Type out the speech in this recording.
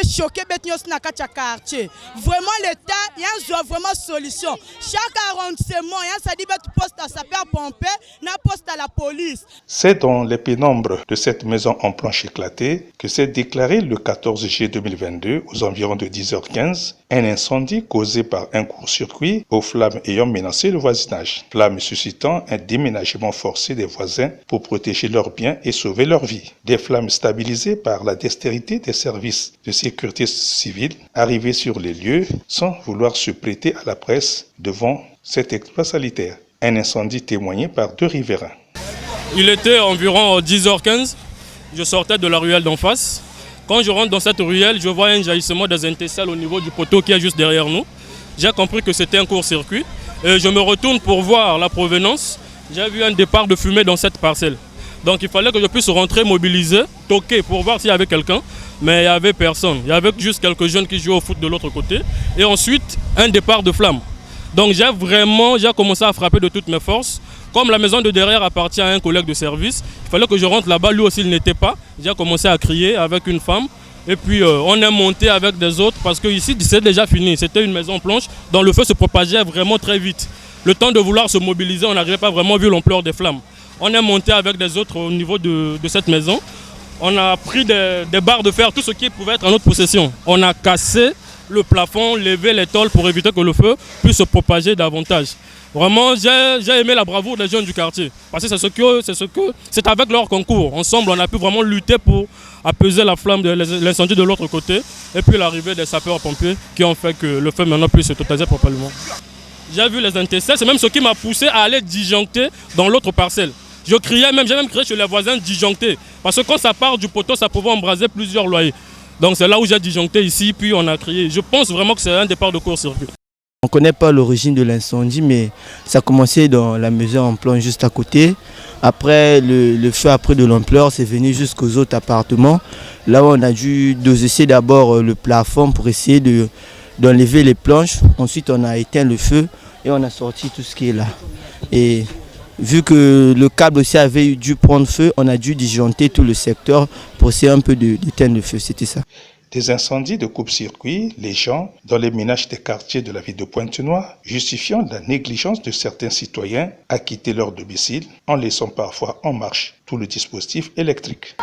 choqué na quartier. Vraiment l'État, il y a vraiment solution. Chaque arrondissement, il y a ça dit poste à sapeur-pompier, na poste à la police. C'est dans les pénombres de cette maison en planche éclatée que s'est déclaré le 14 juillet 2022, aux environs de 10h15, un incendie causé par un court-circuit aux flammes ayant menacé le voisinage. Flammes suscitant un déménagement forcé des voisins pour protéger leurs biens et sauver leur vie. Des flammes stabilisées par la dextérité des services de sécurité civile arrivés sur les lieux sans vouloir se prêter à la presse devant cet exploit sanitaire. Un incendie témoigné par 2 riverains. Il était environ 10h15, je sortais de la ruelle d'en face. Quand je rentre dans cette ruelle, je vois un jaillissement des interstices au niveau du poteau qui est juste derrière nous. J'ai compris que c'était un court-circuit et je me retourne pour voir la provenance. J'ai vu un départ de fumée dans cette parcelle. Donc il fallait que je puisse rentrer, mobiliser, toquer pour voir s'il y avait quelqu'un. Mais il n'y avait personne. Il y avait juste quelques jeunes qui jouaient au foot de l'autre côté. Et ensuite, un départ de flamme. Donc j'ai commencé à frapper de toutes mes forces. Comme la maison de derrière appartient à un collègue de service, il fallait que je rentre là-bas, lui aussi il n'était pas. J'ai commencé à crier avec une femme. Et puis on est monté avec des autres parce que ici c'est déjà fini. C'était une maison planche dont le feu se propageait vraiment très vite. Le temps de vouloir se mobiliser, on n'arrivait pas vraiment vu l'ampleur des flammes. On est monté avec des autres au niveau de cette maison. On a pris des barres de fer, tout ce qui pouvait être en notre possession. On a cassé le plafond, levé les tôles pour éviter que le feu puisse se propager davantage. Vraiment, j'ai aimé la bravoure des jeunes du quartier. Parce que c'est avec leur concours. Ensemble, on a pu vraiment lutter pour apaiser la flamme de l'incendie de l'autre côté. Et puis l'arrivée des sapeurs-pompiers qui ont fait que le feu maintenant puisse se totaliser proprement. J'ai vu les interstices, c'est même ce qui m'a poussé à aller disjoncter dans l'autre parcelle. J'ai même crié chez les voisins disjoncter. Parce que quand ça part du poteau, ça pouvait embraser plusieurs loyers. Donc c'est là où j'ai disjoncté ici, puis on a crié. Je pense vraiment que c'est un départ de court-circuit. On ne connaît pas l'origine de l'incendie, mais ça a commencé dans la maison en planche juste à côté. Après, le feu a pris de l'ampleur, c'est venu jusqu'aux autres appartements. Là, on a dû dosser d'abord le plafond pour essayer d'enlever les planches. Ensuite, on a éteint le feu et on a sorti tout ce qui est là. Et vu que le câble aussi avait dû prendre feu, on a dû disjoncter tout le secteur pour essayer un peu d'éteindre le feu, c'était ça. Des incendies de coupe-circuit, les gens dans les ménages des quartiers de la ville de Pointe-Noire, justifiant la négligence de certains citoyens à quitter leur domicile en laissant parfois en marche tout le dispositif électrique.